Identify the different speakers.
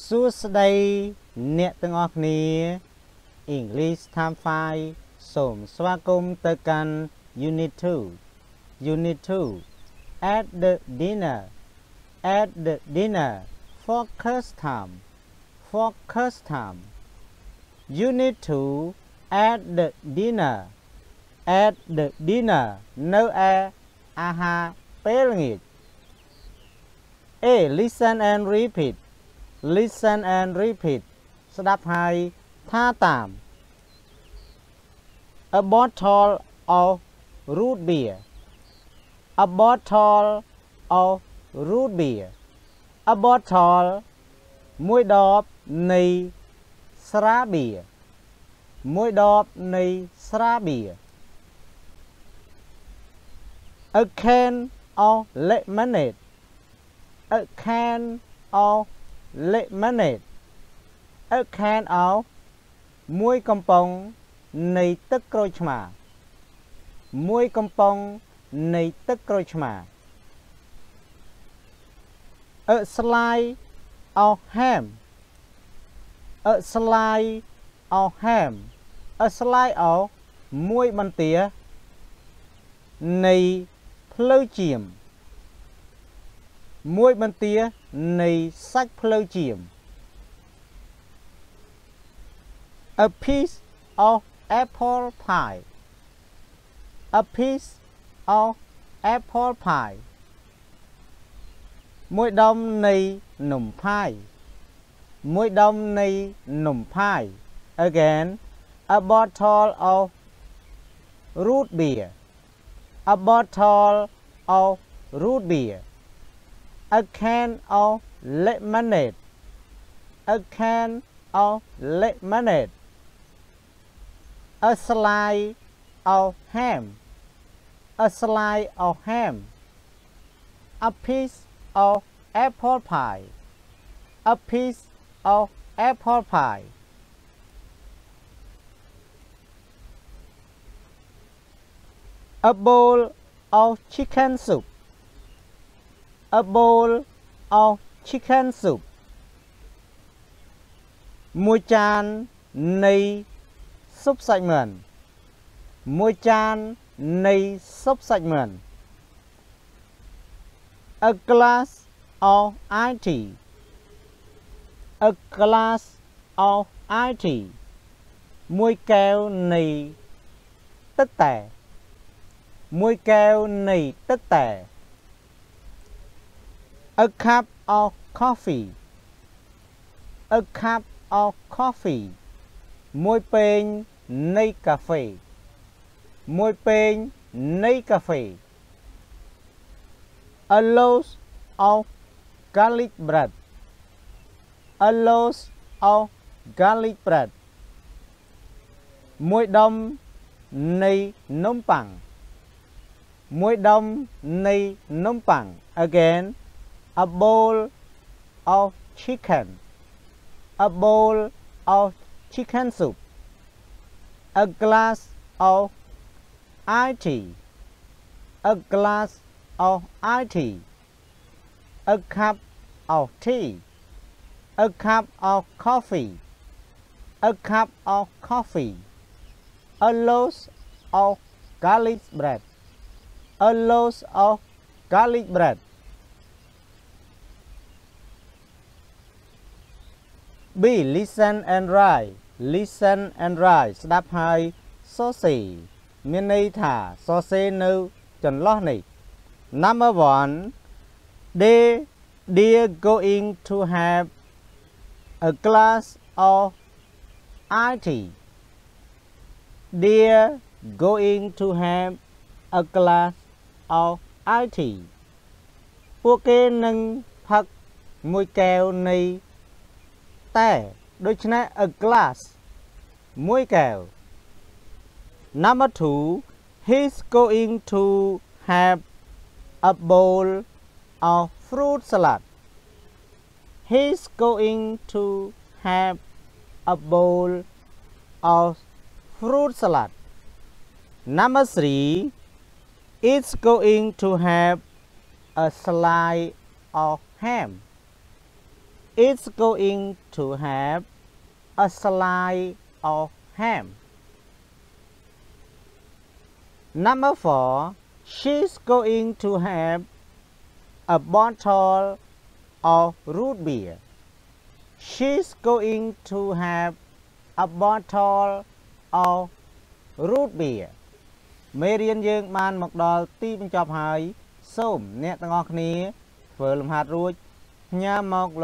Speaker 1: សួស្តីអ្នកទាំងអស់គ្នា English Time 5 សូមស្វាគមន៍ទៅកាន់ Unit 2 at the dinner focus time Unit 2 at the dinner នៅឯអាហារពេលល្ងាច A listen and repeat ស្ដាប់ហើយថាតាម A bottle of root beer A bottle មួយដបនៃស្រាបៀរ A can of lemonade A can of មួយកំប៉ុងនៃទឹកក្រូចឆ្មា A slice of hamមួយបន្ទានៃភ្លៅចៀម នៃសាច់ភ្លៅចៀម A piece of apple pieមួយដុំនៃនំផាយ Again A bottle of root beer A can of lemonade A slice of ham A piece of apple pie A bowl of chicken soupមួយចាននៃស៊ុបសាច់មាន់ A glass of iced tea មួយកែវនៃទឹកតែ A cup of coffee មួយពែងនៃកាហ្វេ A loaf of garlic bread មួយដុំនៃនំប៉័ង Again A bowl of chicken soup A glass of iced tea A cup of tea A cup of coffee A loaf of garlic bread B listen and write ស្ដាប់ហើយសរសេរ មានន័យថាសរសេរនៅចន្លោះនេះ Number 1 They're going to have a glass of iced tea They're going to have a glass of iced tea ពួកគេនឹងផឹកមួយកែវនៃតែដូច្នេះ a glass មួយកែវ Number 2 He's going to have a bowl of fruit salad He's going to have a bowl of fruit salad Number 3 It's going to have a slice of ham is going to have a slice of ham. Number 4. She's going to have a bottle of root beer. She's going to have a bottle of root beer. មេរៀនយើងបានមកដល់ទីបញ្ចប់ហើយសូមអ្នកទាំងអស់គ្នាធ្វើលំហាត់រួចញ៉ាំមកលោក